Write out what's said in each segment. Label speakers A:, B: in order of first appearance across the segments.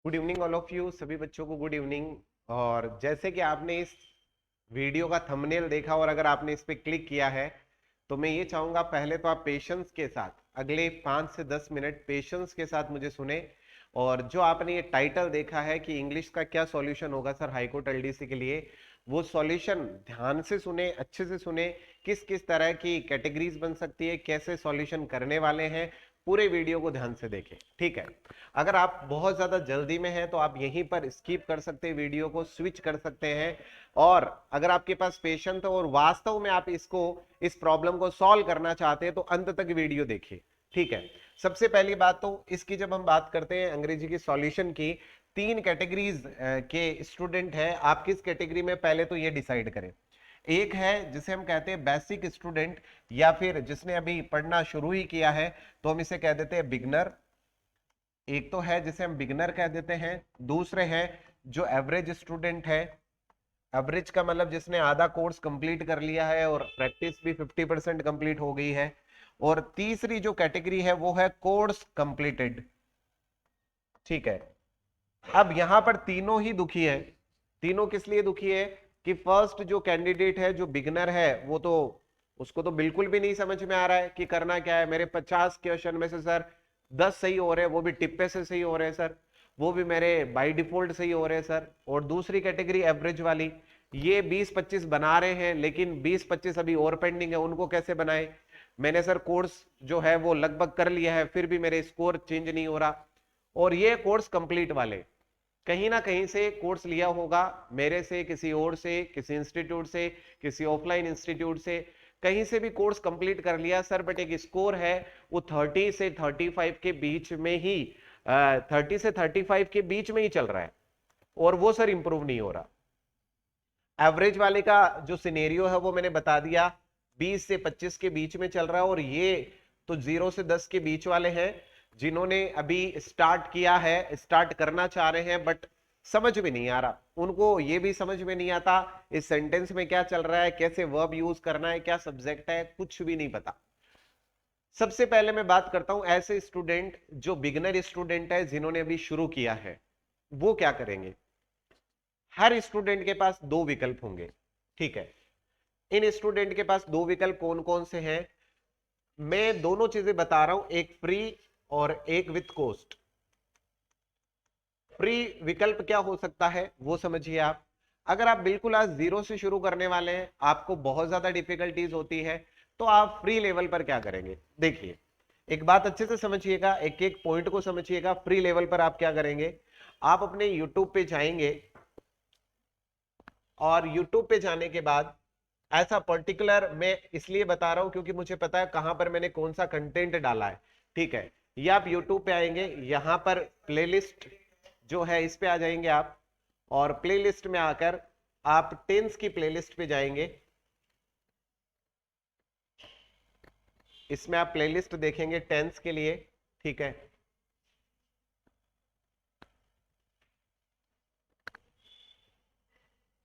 A: Good evening all of you, सभी बच्चों को गुड इवनिंग। और जैसे कि आपने इस वीडियो का थंबनेल देखा और अगर आपने इस पे क्लिक किया है तो मैं ये चाहूंगा पहले तो आप पेशेंस के साथ अगले 5 से 10 मिनट पेशेंस के साथ मुझे सुने। और जो आपने ये टाइटल देखा है कि इंग्लिश का क्या सॉल्यूशन होगा सर हाईकोर्ट एलडीसी के लिए, वो सॉल्यूशन ध्यान से सुने, अच्छे से सुने। किस किस तरह की कैटेगरीज बन सकती है, कैसे सॉल्यूशन करने वाले हैं, पूरे वीडियो को ध्यान से देखें, ठीक है। अगर आप बहुत ज्यादा जल्दी में हैं तो आप यहीं पर स्किप कर सकते हैं, वीडियो को स्विच कर सकते हैं। और अगर आपके पास पेशेंस है और वास्तव में आप इस प्रॉब्लम को सॉल्व करना चाहते हैं तो अंत तक वीडियो देखिए, ठीक है। सबसे पहली बात तो इसकी, जब हम बात करते हैं अंग्रेजी की सॉल्यूशन की, 3 कैटेगरीज के स्टूडेंट है। आप किस कैटेगरी में, पहले तो ये डिसाइड करें। एक है जिसे हम कहते हैं बेसिक स्टूडेंट, या फिर जिसने अभी पढ़ना शुरू ही किया है तो हम इसे कह देते हैं बिगनर। एक तो है जिसे हम बिगनर कह देते हैं। दूसरे हैं जो एवरेज स्टूडेंट है। एवरेज का मतलब जिसने आधा कोर्स कंप्लीट कर लिया है और प्रैक्टिस भी 50% कंप्लीट हो गई है। और तीसरी जो कैटेगरी है वो है कोर्स कंप्लीटेड, ठीक है। अब यहां पर तीनों ही दुखी है। तीनों किस लिए दुखी है कि फर्स्ट जो कैंडिडेट है, जो बिगनर है, वो तो उसको तो बिल्कुल भी नहीं समझ में आ रहा है कि करना क्या है। मेरे 50 क्वेश्चन में से सर 10 सही हो रहे हैं, वो भी टिप्पे से सही हो रहे हैं सर, वो भी मेरे बाय डिफॉल्ट सही हो रहे हैं सर। और दूसरी कैटेगरी एवरेज वाली, ये 20-25 बना रहे हैं लेकिन 20-25 अभी और पेंडिंग है, उनको कैसे बनाए। मैंने सर कोर्स जो है वो लगभग कर लिया है, फिर भी मेरे स्कोर चेंज नहीं हो रहा। और ये कोर्स कंप्लीट वाले कहीं ना कहीं से कोर्स लिया होगा, मेरे से, किसी और से, किसी इंस्टीट्यूट से, किसी ऑफलाइन इंस्टीट्यूट से, कहीं से भी कोर्स कंप्लीट कर लिया सर, बट एक स्कोर है वो 30 से 35 के बीच में ही, 30 से 35 के बीच में ही चल रहा है और वो सर इंप्रूव नहीं हो रहा। एवरेज वाले का जो सिनेरियो है वो मैंने बता दिया, 20 से 25 के बीच में चल रहा है। और ये तो 0 से 10 के बीच वाले हैं जिन्होंने अभी स्टार्ट किया है, स्टार्ट करना चाह रहे हैं, बट समझ में नहीं आ रहा। उनको ये भी समझ में नहीं आता इस सेंटेंस में क्या चल रहा है, कैसे वर्ब यूज करना है, क्या सब्जेक्ट है, कुछ भी नहीं पता। सबसे पहले मैं बात करता हूं ऐसे स्टूडेंट जो बिगनर स्टूडेंट है, जिन्होंने अभी शुरू किया है, वो क्या करेंगे। हर स्टूडेंट के पास दो विकल्प होंगे, ठीक है। इन स्टूडेंट के पास दो विकल्प कौन कौन से हैं, मैं दोनों चीजें बता रहा हूं, एक फ्री और एक विथ कॉस्ट। फ्री विकल्प क्या हो सकता है वो समझिए आप। अगर आप बिल्कुल आज जीरो से शुरू करने वाले हैं, आपको बहुत ज्यादा डिफिकल्टीज होती है, तो आप फ्री लेवल पर क्या करेंगे। देखिए, एक बात अच्छे से समझिएगा, एक एक पॉइंट को समझिएगा। फ्री लेवल पर आप क्या करेंगे, आप अपने यूट्यूब पे जाएंगे और यूट्यूब पे जाने के बाद ऐसा पर्टिकुलर, मैं इसलिए बता रहा हूं क्योंकि मुझे पता है कहां पर मैंने कौन सा कंटेंट डाला है, ठीक है। ये आप यूट्यूब पे आएंगे, यहां पर प्लेलिस्ट जो है इस पे आ जाएंगे आप, और प्लेलिस्ट में आकर आप टेंस की प्लेलिस्ट पे जाएंगे। इसमें आप प्लेलिस्ट देखेंगे टेंस के लिए, ठीक है।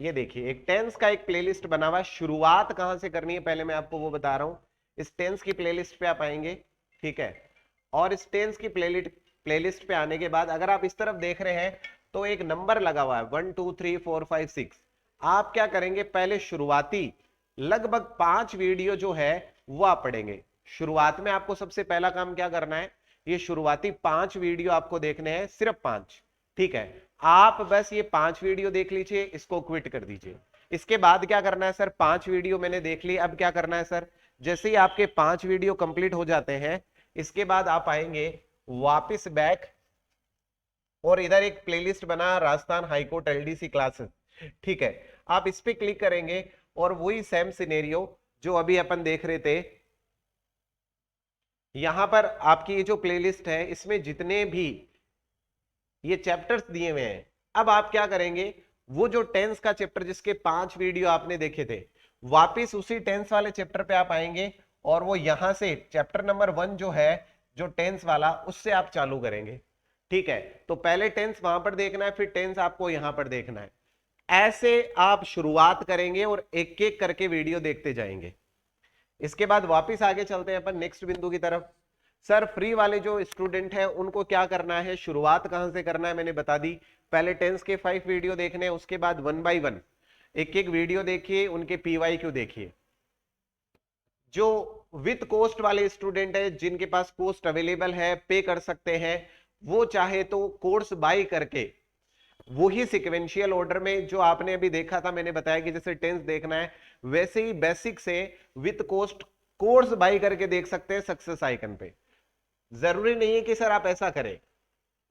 A: ये देखिए, एक टेंस का एक प्लेलिस्ट बना हुआ है। शुरुआत कहां से करनी है पहले मैं आपको वो बता रहा हूं। इस टेंस की प्लेलिस्ट पे आप आएंगे, ठीक है। और इस टेंस की प्लेलिस्ट पे आने के बाद अगर आप इस तरफ देख रहे हैं तो एक नंबर लगा हुआ है 1 2 3 4 5 6। आप क्या करेंगे, पहले शुरुआती लगभग 5 वीडियो जो है वो आप पढ़ेंगे। शुरुआत में आपको सबसे पहला काम क्या करना है, ये शुरुआती 5 वीडियो आपको देखने हैं, सिर्फ 5, ठीक है। आप बस ये 5 वीडियो देख लीजिए, इसको क्विट कर दीजिए। इसके बाद क्या करना है सर, 5 वीडियो मैंने देख ली, अब क्या करना है सर, जैसे ही आपके 5 वीडियो कंप्लीट हो जाते हैं, इसके बाद आप आएंगे वापस बैक, और इधर एक प्लेलिस्ट बना राजस्थान हाईकोर्ट एलडीसी क्लासेस, ठीक है। आप इस पे क्लिक करेंगे और वही सेम सिनेरियो जो अभी अपन देख रहे थे, यहां पर आपकी ये जो प्लेलिस्ट है इसमें जितने भी ये चैप्टर्स दिए हुए हैं, अब आप क्या करेंगे, वो जो टेंस का चैप्टर जिसके 5 वीडियो आपने देखे थे, वापिस उसी टेंस वाले चैप्टर पे आप आएंगे और वो यहां से चैप्टर नंबर 1 जो है, जो टेंस वाला, उससे आप चालू करेंगे, ठीक है। तो पहले टेंस वहां पर देखना है, फिर टेंस आपको यहां पर देखना है। ऐसे आप शुरुआत करेंगे और एक एक करके वीडियो देखते जाएंगे। इसके बाद वापिस आगे चलते हैं अपन नेक्स्ट बिंदु की तरफ। सर फ्री वाले जो स्टूडेंट हैं उनको क्या करना है, शुरुआत कहां से करना है मैंने बता दी। पहले टेंस के 5 वीडियो देखने हैं, उसके बाद 1 बाय 1 एक एक वीडियो देखिए, उनके PYQ देखिए। जो विद कोस्ट वाले स्टूडेंट है, जिनके पास कोस्ट अवेलेबल है, पे कर सकते हैं, वो चाहे तो कोर्स बाय करके वही सिक्वेंशियल ऑर्डर में जो आपने अभी देखा था, मैंने बताया कि जैसे टेंस देखना है वैसे ही बेसिक से विद कोस्ट कोर्स बाय करके देख सकते हैं सक्सेस आइकन पे। जरूरी नहीं है कि सर आप ऐसा करें,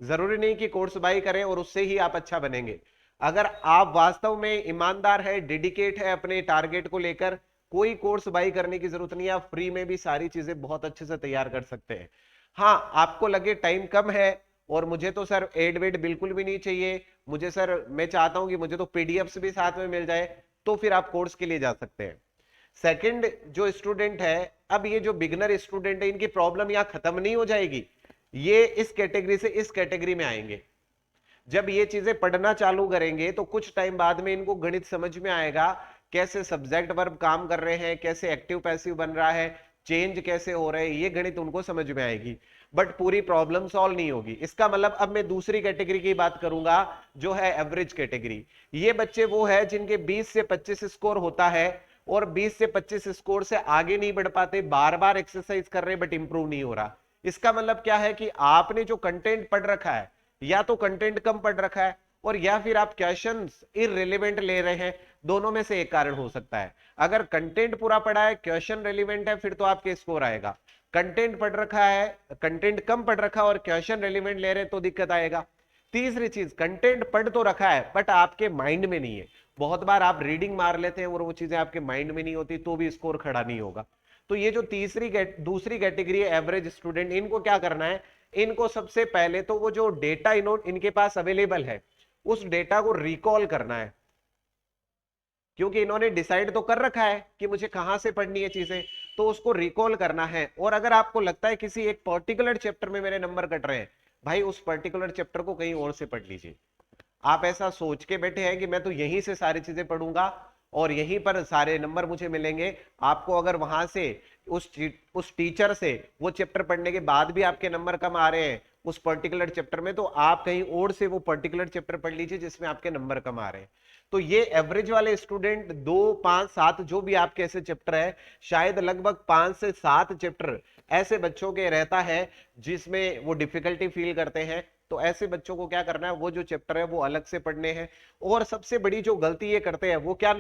A: जरूरी नहीं कि कोर्स बाय करें और उससे ही आप अच्छा बनेंगे। अगर आप वास्तव में ईमानदार है, डेडिकेट है अपने टारगेट को लेकर, कोई कोर्स बाय करने की जरूरत नहीं है, आप फ्री में भी सारी चीजें बहुत अच्छे से तैयार कर सकते हैं। हाँ, आपको लगे टाइम कम है और मुझे तो सर एड वेड बिल्कुल भी नहीं चाहिए, मुझे सर मैं चाहता हूं कि मुझे तो पीडीएफ भी साथ में मिल जाए, तो फिर आप कोर्स के लिए जा सकते हैं। सेकंड जो स्टूडेंट है, अब ये जो बिगनर स्टूडेंट है, इनकी प्रॉब्लम यहां खत्म नहीं हो जाएगी, ये इस कैटेगरी से इस कैटेगरी में आएंगे। जब ये चीजें पढ़ना चालू करेंगे तो कुछ टाइम बाद में इनको गणित समझ में आएगा, कैसे सब्जेक्ट वर्ब काम कर रहे हैं, कैसे एक्टिव पैसिव बन रहा है, चेंज कैसे हो रहे हैं, ये गणित उनको समझ में आएगी, बट पूरी प्रॉब्लम सॉल्व नहीं होगी। इसका मतलब अब मैं दूसरी कैटेगरी की बात करूंगा जो है एवरेज कैटेगरी। ये बच्चे वो है जिनके 20 से 25 स्कोर होता है और 20 से 25 स्कोर से आगे नहीं बढ़ पाते, बार बार एक्सरसाइज कर रहे बट इंप्रूव नहीं हो रहा। इसका मतलब क्या है कि आपने जो कंटेंट पढ़ रखा है, या तो कंटेंट कम पढ़ रखा है और या फिर आप क्वेश्चंस इररिलेवेंट ले रहे हैं, दोनों में से एक कारण हो सकता है। अगर कंटेंट पूरा पढ़ा है, क्वेश्चन रेलिवेंट है, फिर तो आपके स्कोर आएगा। कंटेंट पढ़ रखा है, कंटेंट कम पढ़ रखा और क्वेश्चन रेलिवेंट ले रहे तो दिक्कत आएगा। तीसरी चीज, कंटेंट पढ़ तो रखा है बट आपके माइंड में नहीं है। बहुत बार आप रीडिंग मार लेते हैं और वो चीजें आपके माइंड में नहीं होती, तो भी स्कोर खड़ा नहीं होगा। तो ये जो दूसरी कैटेगरी है एवरेज स्टूडेंट, इनको क्या करना है, इनको सबसे पहले तो वो जो डेटा इनके पास अवेलेबल है उस डेटा को रिकॉल करना है, क्योंकि इन्होंने डिसाइड तो कर रखा है कि मुझे कहां से पढ़नी है चीजें, तो उसको रिकॉल करना है। और अगर आपको लगता है किसी एक पर्टिकुलर चैप्टर में मेरे नंबर कट रहे हैं, भाई उस पर्टिकुलर चैप्टर को कहीं और से पढ़ लीजिए। आप ऐसा सोच के बैठे हैं कि मैं तो यहीं से सारी चीजें पढ़ूंगा और यहीं पर सारे नंबर मुझे मिलेंगे, आपको अगर वहां से उस टीचर से वो चैप्टर पढ़ने के बाद भी आपके नंबर कम आ रहे हैं उस पर्टिकुलर चैप्टर में, तो आप कहीं और से वो पर्टिकुलर चैप्टर पढ़ लीजिए जिसमें आपके नंबर कम आ रहे हैं। तो ये एवरेज वाले स्टूडेंट 2, 5, 7 जो भी आपके ऐसे चैप्टर है, शायद लगभग 5 से 7 चैप्टर ऐसे बच्चों के रहता है जिसमें वो डिफिकल्टी फील करते हैं। तो ऐसे बच्चों को क्या करना है, वो जो चैप्टर है वो अलग से पढ़ने हैं। और सबसे बड़ी जो गलती ये करते हैं वो क्या,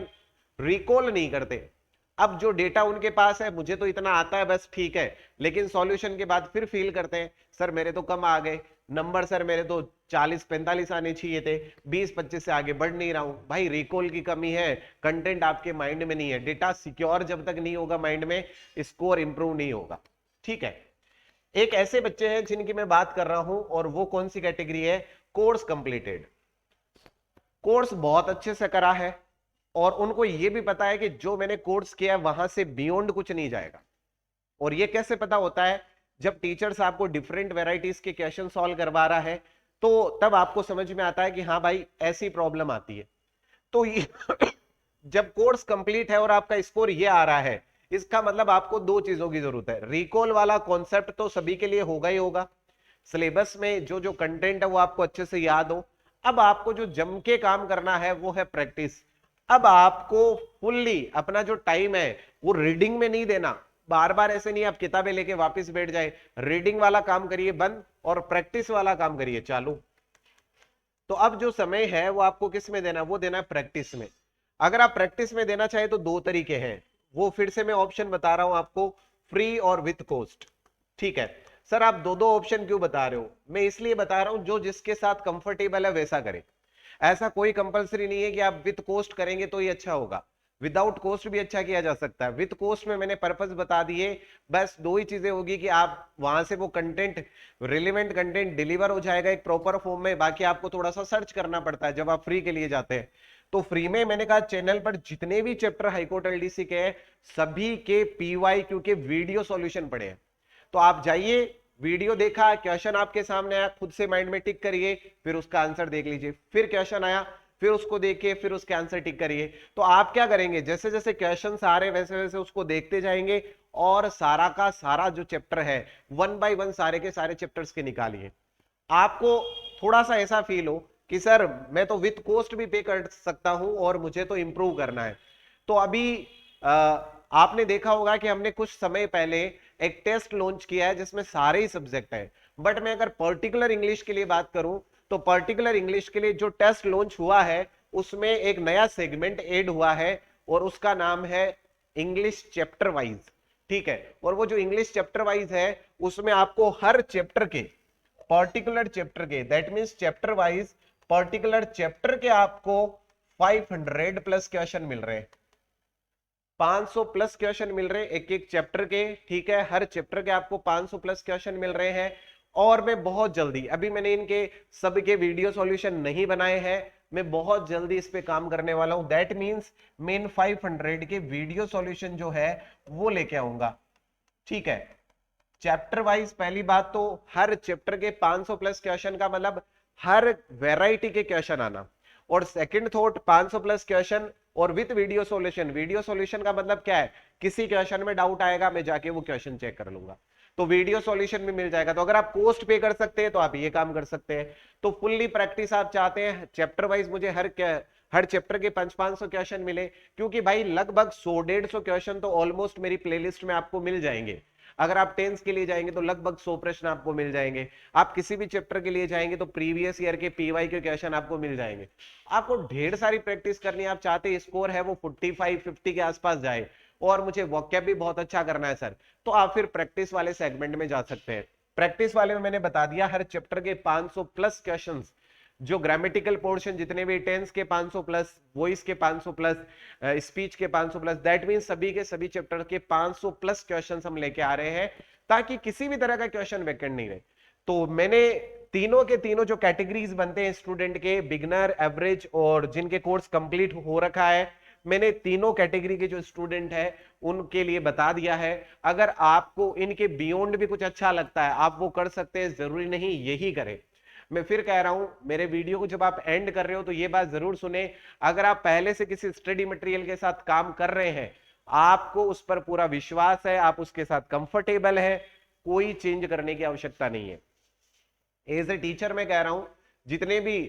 A: रिकॉल नहीं करते। अब जो डेटा उनके पास है, मुझे तो इतना आता है बस ठीक है, लेकिन सॉल्यूशन के बाद फिर फील करते हैं सर मेरे तो कम आ गए नंबर, सर मेरे तो 40-45 आने चाहिए थे, 20-25 से आगे बढ़ नहीं रहा हूं। भाई रिकॉल की कमी है, कंटेंट आपके माइंड में नहीं है, डेटा सिक्योर जब तक नहीं होगा माइंड में, स्कोर इंप्रूव नहीं होगा। ठीक है, एक ऐसे बच्चे हैं जिनकी मैं बात कर रहा हूं और वो कौन सी कैटेगरी है, कोर्स कंप्लीटेड। कोर्स बहुत अच्छे से करा है और उनको ये भी पता है कि जो मैंने कोर्स किया है वहां से बियॉन्ड कुछ नहीं जाएगा। और ये कैसे पता होता है, जब टीचर्स आपको डिफरेंट वेराइटीज के क्वेश्चन सॉल्व करवा रहा है तो तब आपको समझ में आता है कि हाँ भाई ऐसी प्रॉब्लम आती है। तो ये जब कोर्स कंप्लीट है और आपका स्कोर ये आ रहा है, इसका मतलब आपको दो चीजों की जरूरत है। रिकॉल वाला कॉन्सेप्ट तो सभी के लिए होगा ही होगा, सिलेबस में जो जो कंटेंट है वो आपको अच्छे से याद हो। अब आपको जो जम के काम करना है वो है प्रैक्टिस। अब आपको फुल्ली अपना जो टाइम है वो रीडिंग में नहीं देना, बार बार ऐसे नहीं आप किताबें लेके वापस बैठ जाए, रीडिंग वाला काम करिए बंद और प्रैक्टिस वाला काम करिए चालू। तो अब जो समय है वो आपको किस में देना, वो देना है प्रैक्टिस में। अगर आप प्रैक्टिस में देना चाहे तो दो तरीके हैं, वो फिर से मैं ऑप्शन बता रहा हूं आपको, फ्री और विथ कॉस्ट। ठीक है सर, आप दो दो ऑप्शन क्यों बता रहे हो, मैं इसलिए बता रहा हूं जो जिसके साथ कंफर्टेबल है वैसा करें। ऐसा कोई कंपलसरी नहीं है कि आप विथ कॉस्ट करेंगे तो ही अच्छा होगा, विदाउट कॉस्ट भी अच्छा किया जा सकता है। विथ कॉस्ट में मैंने पर्पस बता दिए, बस दो ही चीजें होगी कि आप वहां से वो कंटेंट, रिलेवेंट कंटेंट डिलीवर हो जाएगा एक प्रॉपर फॉर्म में, बाकी आपको थोड़ा सा सर्च करना पड़ता है जब आप फ्री के लिए जाते हैं। तो फ्री में मैंने कहा चैनल पर जितने भी चैप्टर हाईकोर्ट एलडीसी के हैं सभी के PYQ के वीडियो सॉल्यूशन पड़े हैं। तो आप जाइए, वीडियो देखा, क्वेश्चन आपके सामने आया, खुद से माइंड में टिक करिए, फिर उसका आंसर देख लीजिए, फिर क्वेश्चन आया फिर उसको देखिए, फिर उसके आंसर टिक करिए। तो आप क्या करेंगे, जैसे जैसे क्वेश्चंस आ रहे हैं वैसे वैसे उसको देखते जाएंगे और सारा का सारा जो चैप्टर है 1 बाय 1 सारे के सारे चैप्टर्स के निकालिए। आपको थोड़ा सा ऐसा फील हो कि सर मैं तो विथ कॉस्ट भी पे कर सकता हूं और मुझे तो इंप्रूव करना है। तो अभी आपने देखा होगा कि हमने कुछ समय पहले एक टेस्ट लॉन्च किया है जिसमें सारे ही सब्जेक्ट है। बट मैं अगर पर्टिकुलर इंग्लिश के लिए बात करूं तो पर्टिकुलर इंग्लिश के लिए जो टेस्ट लॉन्च हुआ है उसमें एक नया सेगमेंट ऐड हुआ है और उसका नाम है इंग्लिश चैप्टर वाइज। ठीक है, और वो जो इंग्लिश चैप्टर वाइज है उसमें आपको हर चैप्टर के पर्टिकुलर चैप्टर के, that means chapter wise particular chapter के आपको 500 प्लस क्वेश्चन मिल रहे हैं, 500 प्लस क्वेश्चन मिल रहे हैं एक एक चैप्टर के। ठीक है, हर चैप्टर के आपको 500 प्लस क्वेश्चन मिल रहे हैं। और मैं बहुत जल्दी, अभी मैंने इनके सबके वीडियो सॉल्यूशन नहीं बनाए हैं, मैं बहुत जल्दी इस पे काम करने वाला हूं। दैट मींस मेन 500 के वीडियो सॉल्यूशन जो है वो लेके आऊंगा। ठीक है, चैप्टर वाइज पहली बात तो हर चैप्टर के 500 प्लस क्वेश्चन का मतलब हर वैरायटी के क्वेश्चन आना। और सेकंड थॉट 500 प्लस क्वेश्चन और with video solution. Video solution का मतलब क्या है, किसी क्वेश्चन में डाउट आएगा मैं जाके वो क्वेश्चन चेक कर लूंगा, तो वीडियो सॉल्यूशन भी मिल जाएगा। तो अगर आप कॉस्ट पे कर सकते हैं तो आप ये काम कर सकते हैं। तो फुल्ली प्रैक्टिस आप चाहते हैं चैप्टर वाइज मुझे हर चैप्टर के 500 क्वेश्चन मिले, क्योंकि भाई लगभग 100-150 क्वेश्चन तो ऑलमोस्ट मेरी प्लेलिस्ट में आपको मिल जाएंगे। अगर आप टेंस के लिए जाएंगे तो लगभग 100 प्रश्न आपको मिल जाएंगे। आप किसी भी चैप्टर के लिए जाएंगे तो प्रीवियस ईयर के पीवाई के क्वेश्चन आपको मिल जाएंगे। आपको ढेर सारी प्रैक्टिस करनी है, आप चाहते स्कोर है वो 45-50 के आसपास जाए और मुझे वोकैब भी बहुत अच्छा करना है सर, तो आप फिर प्रैक्टिस वाले सेगमेंट में जा सकते हैं। प्रैक्टिस वाले में मैंने बता दिया हर चैप्टर के 500 प्लस क्वेश्चंस, जो ग्रामेटिकल पोर्शन जितने भी टेंस के 500 प्लस, वॉइस के 500 प्लस, स्पीच के 500 प्लस, दैट मींस सभी के सभी चैप्टर के 500 प्लस क्वेश्चंस हम लेके आ रहे हैं ताकि किसी भी तरह का क्वेश्चन वैकेंट नहीं रहे। तो मैंने तीनों के तीनों जो कैटेगरीज बनते हैं स्टूडेंट के, बिगनर, एवरेज और जिनके कोर्स कंप्लीट हो रखा है, मैंने तीनों कैटेगरी के जो स्टूडेंट है उनके लिए बता दिया है। अगर आपको इनके बियॉन्ड भी कुछ अच्छा लगता है आप वो कर सकते हैं, जरूरी नहीं यही करें। मैं फिर कह रहा हूं, मेरे वीडियो को जब आप एंड कर रहे हो तो ये बात जरूर सुने, अगर आप पहले से किसी स्टडी मटेरियल के साथ काम कर रहे हैं, आपको उस पर पूरा विश्वास है, आप उसके साथ कंफर्टेबल है, कोई चेंज करने की आवश्यकता नहीं है। एज ए टीचर मैं कह रहा हूं जितने भी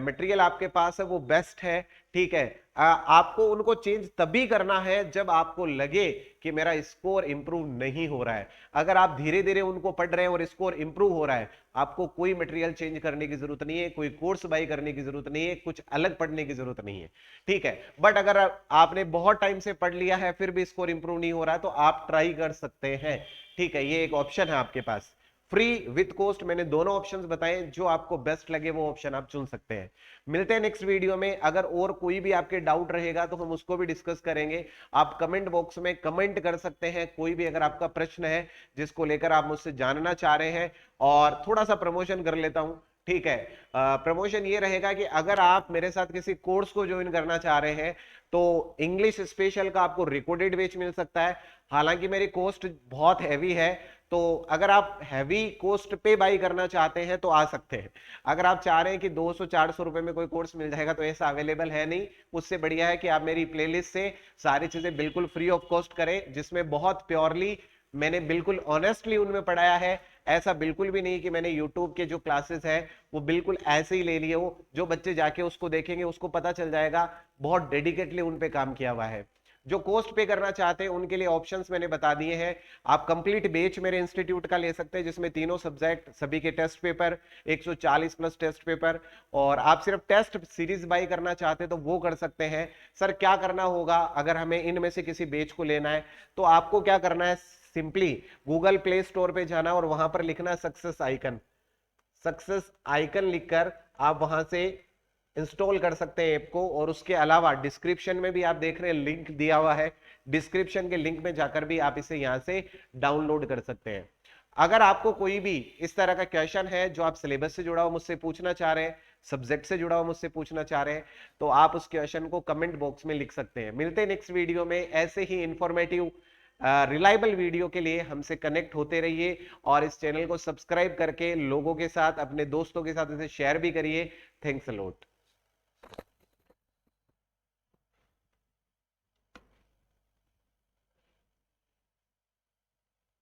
A: मटेरियल आपके पास है वो बेस्ट है। ठीक है, आपको उनको चेंज तभी करना है जब आपको लगे कि मेरा स्कोर इंप्रूव नहीं हो रहा है। अगर आप धीरे धीरे उनको पढ़ रहे हैं और स्कोर इंप्रूव हो रहा है, आपको कोई मटेरियल चेंज करने की जरूरत नहीं है, कोई कोर्स बाई करने की जरूरत नहीं है, कुछ अलग पढ़ने की जरूरत नहीं है। ठीक है, बट अगर आपने बहुत टाइम से पढ़ लिया है फिर भी स्कोर इंप्रूव नहीं हो रहा है तो आप ट्राई कर सकते हैं। ठीक है, ये एक ऑप्शन है आपके पास, फ्री विद कॉस्ट। मैंने दोनों ऑप्शंस बताए, जो आपको बेस्ट लगे वो ऑप्शन आप चुन सकते हैं। मिलते हैं नेक्स्ट वीडियो में। अगर और कोई भी आपके डाउट रहेगा तो हम उसको भी डिस्कस करेंगे। आप कमेंट बॉक्स में कमेंट कर सकते हैं, कोई भी अगर आपका प्रश्न है जिसको लेकर आप मुझसे जानना चाह रहे हैं। और थोड़ा सा प्रमोशन कर लेता हूं। ठीक है, प्रमोशन ये रहेगा कि अगर आप मेरे साथ किसी कोर्स को ज्वाइन करना चाह रहे हैं तो इंग्लिश स्पेशल का आपको रिकॉर्डेड बैच मिल सकता है। हालांकि मेरी कॉस्ट बहुत हैवी है, तो अगर आप हैवी कॉस्ट पे बाई करना चाहते हैं तो आ सकते हैं। अगर आप चाह रहे हैं कि 200-400 रुपए में कोई कोर्स मिल जाएगा तो ऐसा अवेलेबल है नहीं। उससे बढ़िया है कि आप मेरी प्लेलिस्ट से सारी चीजें बिल्कुल फ्री ऑफ कॉस्ट करें, जिसमें बहुत प्योरली मैंने बिल्कुल ऑनेस्टली उनमें पढ़ाया है। ऐसा बिल्कुल भी नहीं कि मैंने यूट्यूब के जो क्लासेस है वो बिल्कुल ऐसे ही ले लिए हो। जो बच्चे जाके उसको देखेंगे उसको पता चल जाएगा बहुत डेडिकेटली उन पे काम किया हुआ है। जो कोस्ट पे करना चाहते हैं उनके लिए ऑप्शंस मैंने बता दिए हैं। आप कंप्लीट बैच मेरे इंस्टीट्यूट का ले सकते हैं जिसमें तीनों सब्जेक्ट, सभी के test paper, 140 plus test paper. और आप सिर्फ टेस्ट सीरीज बाई करना चाहते हैं तो वो कर सकते हैं। सर क्या करना होगा अगर हमें इनमें से किसी बैच को लेना है? तो आपको क्या करना है, सिंपली गूगल प्ले स्टोर पे जाना और वहां पर लिखना सक्सेस आइकन। सक्सेस आइकन लिखकर आप वहां से इंस्टॉल कर सकते हैं ऐप को। और उसके अलावा डिस्क्रिप्शन में भी आप देख रहे हैं लिंक दिया हुआ है, डिस्क्रिप्शन के लिंक में जाकर भी आप इसे यहां से डाउनलोड कर सकते हैं। अगर आपको कोई भी इस तरह का क्वेश्चन है जो आप सिलेबस से जुड़ा हुआ मुझसे पूछना चाह रहे हैं, सब्जेक्ट से जुड़ा हुआ मुझसे पूछना चाह रहे हैं, तो आप उस क्वेश्चन को कमेंट बॉक्स में लिख सकते हैं। मिलते हैं नेक्स्ट वीडियो में ऐसे ही इंफॉर्मेटिव रिलायबल वीडियो के लिए। हमसे कनेक्ट होते रहिए और इस चैनल को सब्सक्राइब करके लोगों के साथ, अपने दोस्तों के साथ इसे शेयर भी करिए। Thanks a lot.